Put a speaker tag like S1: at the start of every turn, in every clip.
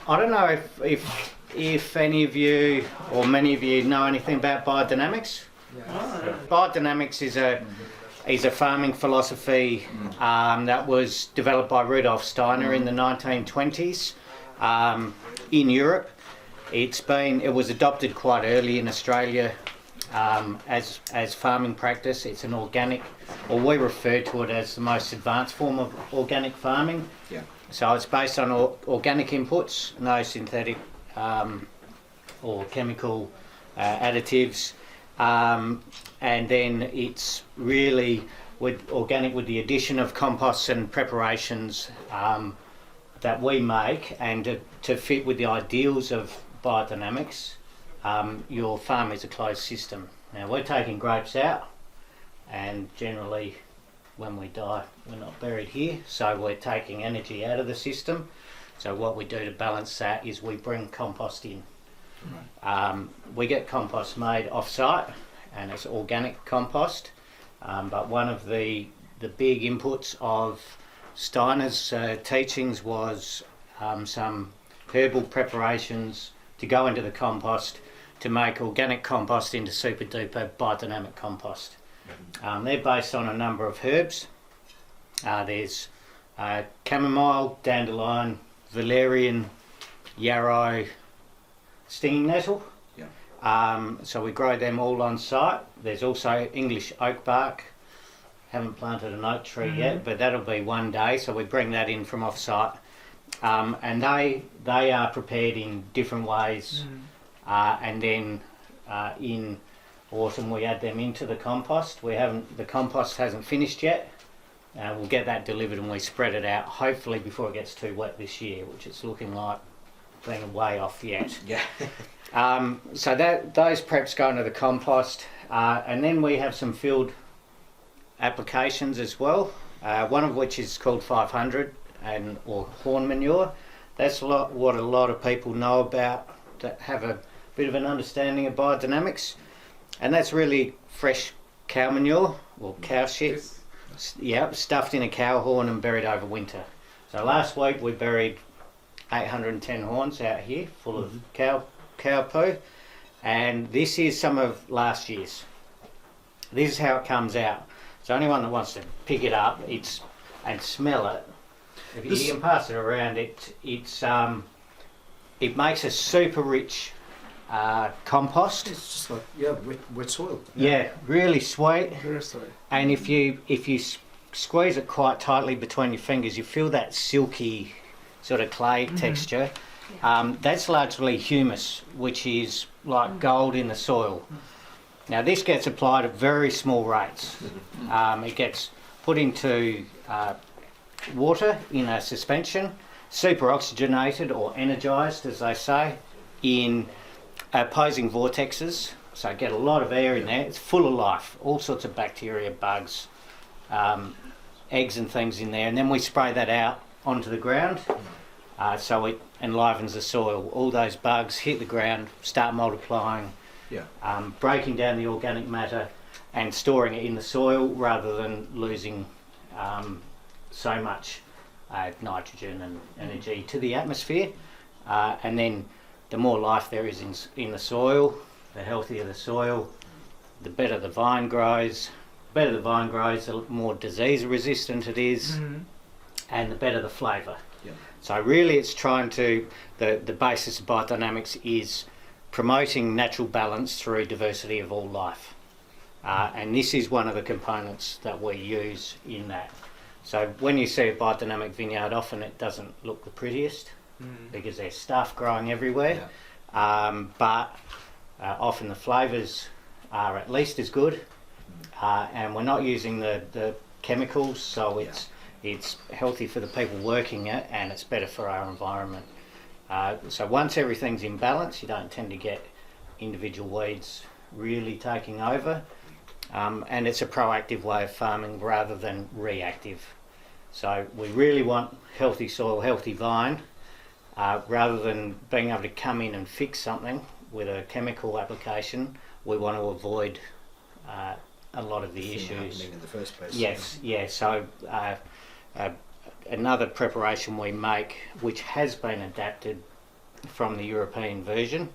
S1: I don't know if any of you or many of you know anything about biodynamics. Biodynamics is a farming philosophy that was developed by Rudolf Steiner in the 1920s in Europe. It was adopted quite early in Australia as farming practice. It's an organic, or we refer to it as the most advanced form of organic farming.
S2: Yeah.
S1: So it's based on organic inputs, no synthetic or chemical additives, and then it's really organic with the addition of composts and preparations that we make, and to fit with the ideals of biodynamics. Your farm is a closed system. Now we're taking grapes out, and generally when we die we're not buried here, so we're taking energy out of the system. So what we do to balance that is we bring compost in. Right. We get compost made off-site, and it's organic compost, but one of the big inputs of Steiner's teachings was some herbal preparations to go into the compost to make organic compost into super duper biodynamic compost. They're based on a number of herbs. There's chamomile, dandelion, valerian, yarrow, stinging nettle. Yeah. So we grow them all on site. There's also English oak bark. Haven't planted an oak tree yet, but that'll be one day. So we bring that in from off site, and they are prepared in different ways. And then in autumn we add them into the compost. The compost hasn't finished yet. We'll get that delivered and we spread it out, hopefully before it gets too wet this year, which it's looking like being way off yet.
S2: Yeah.
S1: So those preps go into the compost, and then we have some field applications as well. One of which is called 500 or horn manure. That's what a lot of people know about that have a bit of an understanding of biodynamics, and that's really fresh cow manure or cow shit. Yeah, stuffed in a cow horn and buried over winter. So last week we buried 810 horns out here full of cow poo, and this is some of last year's. This is how it comes out. So anyone that wants to pick it up and smell it, if you can pass it around, it makes a super rich compost.
S2: It's just like wet soil.
S1: Yeah, really sweet.
S2: Very sweet.
S1: And if you squeeze it quite tightly between your fingers, you feel that silky sort of clay texture. That's largely humus, which is like gold in the soil. Now this gets applied at very small rates. It gets put into water in a suspension, super oxygenated or energised, as they say, in opposing vortexes. So get a lot of air in there. It's full of life, all sorts of bacteria, bugs, eggs and things in there, and then we spray that out onto the ground. So it enlivens the soil. All those bugs hit the ground, start multiplying, breaking down the organic matter and storing it in the soil rather than losing so much nitrogen and energy to the atmosphere. And then the more life there is in the soil, the healthier the soil, the better the vine grows. The better the vine grows, the more disease resistant it is, and the better the flavour. Yeah. So really it's trying to, the basis of biodynamics is promoting natural balance through diversity of all life. And this is one of the components that we use in that. So when you see a biodynamic vineyard, often it doesn't look the prettiest because there's stuff growing everywhere. Yeah. But often the flavours are at least as good, and we're not using the chemicals, so it's healthy for the people working it, and it's better for our environment. So once everything's in balance, you don't tend to get individual weeds really taking over, and it's a proactive way of farming rather than reactive. So we really want healthy soil, healthy vine, rather than being able to come in and fix something with a chemical application. We want to avoid a lot of the issues
S2: in the first place.
S1: Yes, yeah. So another preparation we make, which has been adapted from the European version.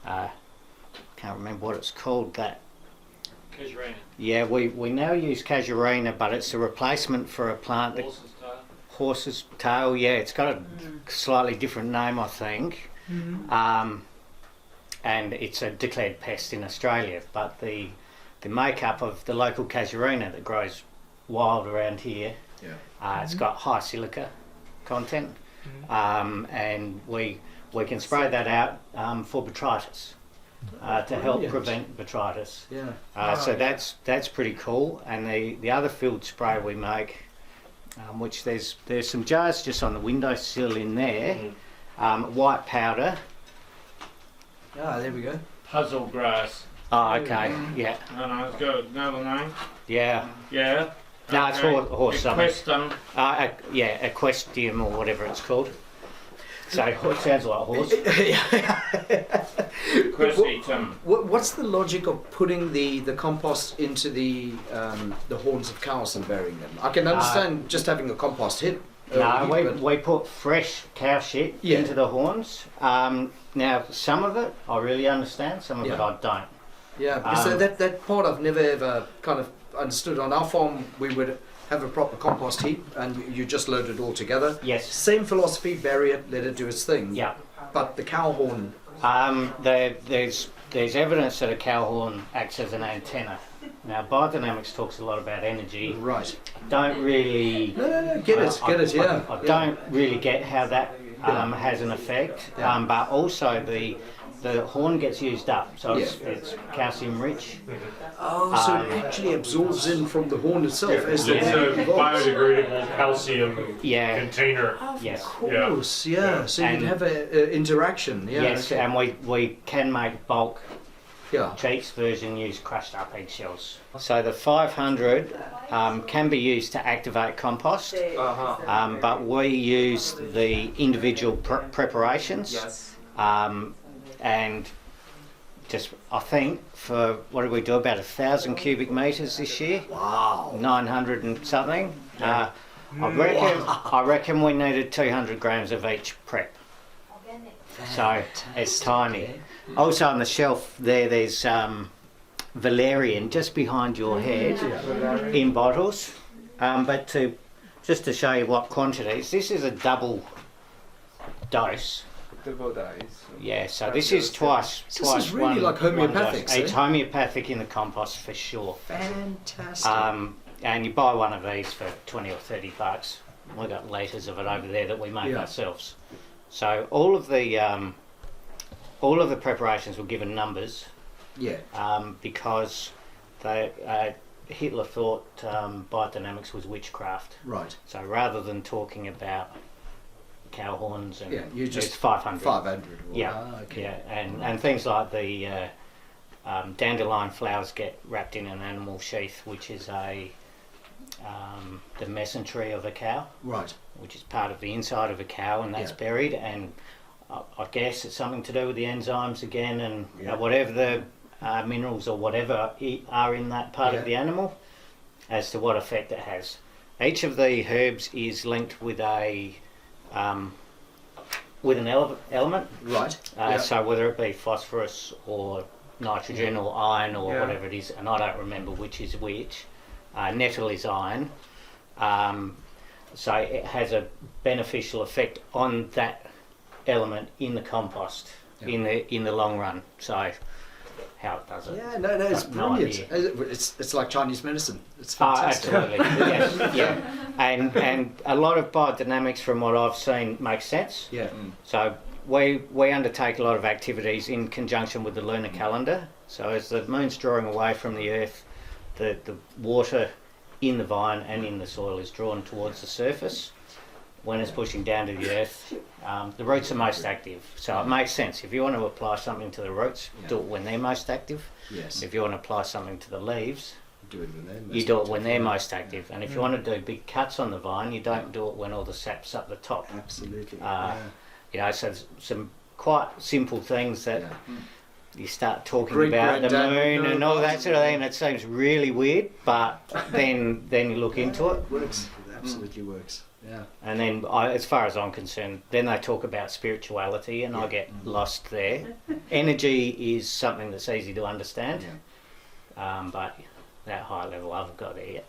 S1: Can't remember what it's called. That.
S3: Casuarina.
S1: Yeah, we now use Casuarina, but it's a replacement for a plant that.
S3: Horse's tail.
S1: Horse's tail, yeah, it's got a slightly different name, I think. And it's a declared pest in Australia, but the makeup of the local Casuarina that grows wild around here, it's got high silica content, and we can spray that out for botrytis to help prevent botrytis. So that's pretty cool. And the other field spray we make, which there's some jars just on the windowsill in there, white powder.
S4: Ah, there we go.
S3: Puzzle grass.
S1: Oh, okay, yeah.
S3: No, it's got another name.
S1: Yeah.
S3: Yeah.
S1: No, it's horse something.
S3: Equestum.
S1: Yeah, Equestium or whatever it's called. So it sounds like a horse.
S3: Equestitum.
S4: What's the logic of putting the compost into the horns of cows and burying them? I can understand just having a compost heap.
S1: We put fresh cow shit into the horns. Now, some of it I really understand, some of it I don't.
S4: Yeah, because that part I've never ever kind of understood. On our farm, we would have a proper compost heap and you just load it all together.
S1: Yes.
S4: Same philosophy, bury it, let it do its thing.
S1: Yeah.
S4: But the cow horn...
S1: There's evidence that a cow horn acts as an antenna. Now, biodynamics talks a lot about energy.
S4: Right.
S1: Don't really...
S4: No, get it, yeah.
S1: I don't really get how that has an effect, but also the horn gets used up, so it's calcium rich.
S4: Oh, so it actually absorbs in from the horn itself.
S5: It's a biodegradable calcium container.
S1: Yes.
S4: Of course, yeah. So you'd have an interaction. Yeah,
S1: yes,
S4: okay.
S1: and we can make bulk.
S4: Yeah.
S1: Cheeks version use crushed up eggshells. So the 500 can be used to activate compost, but we use the individual preparations.
S6: Yes.
S1: And just, I think, for what did we do, about 1,000 cubic metres this year?
S4: Wow.
S1: 900 and something. I reckon we needed 200 grams of each prep. So it's tiny. Also on the shelf there's valerian just behind your head in bottles. But just to show you what quantities, this is a double dose.
S6: Double dice.
S1: Yeah, so this is twice.
S4: This is really like homeopathic.
S1: It's homeopathic in the compost for sure.
S4: Fantastic.
S1: And you buy one of these for 20 or 30 bucks. We've got litres of it over there that we make ourselves. So all of the preparations were given numbers.
S4: Yeah.
S1: Because Hitler thought biodynamics was witchcraft.
S4: Right.
S1: So rather than talking about cow horns and
S4: you just
S1: it's 500.
S4: 500.
S1: And things like the dandelion flowers get wrapped in an animal sheath, which is the mesentery of a cow.
S4: Right.
S1: Which is part of the inside of a cow, and that's buried. And I guess it's something to do with the enzymes again, and whatever the minerals or whatever are in that part of the animal, as to what effect it has. Each of the herbs is linked with an element.
S4: Right.
S1: So whether it be phosphorus or nitrogen or iron or whatever it is, and I don't remember which is which. Nettle is iron. So it has a beneficial effect on that element in the compost in the long run. So how it does it?
S4: Yeah, no, it's brilliant. It's like Chinese medicine. It's fantastic.
S1: Absolutely. Yes, and a lot of biodynamics, from what I've seen, makes sense.
S4: Yeah.
S1: So we undertake a lot of activities in conjunction with the lunar calendar. So as the moon's drawing away from the earth, the water in the vine and in the soil is drawn towards the surface. When it's pushing down to the earth, the roots are most active. So it makes sense. If you want to apply something to the roots, do it when they're most active.
S4: Yes.
S1: If you want to apply something to the leaves,
S4: do it when they're most
S1: you do it when they're most active. And if you want to do big cuts on the vine, you don't do it when all the sap's up the top.
S4: Absolutely.
S1: You know, so there's some quite simple things that you start talking
S4: Great
S1: about the
S4: granddad,
S1: moon and all that sort of thing, and it seems really weird, but then you look into it.
S4: Works. absolutely works. Yeah.
S1: And then, as far as I'm concerned, then they talk about spirituality, and I get lost there. Energy is something that's easy to understand, but that high level I haven't got there yet.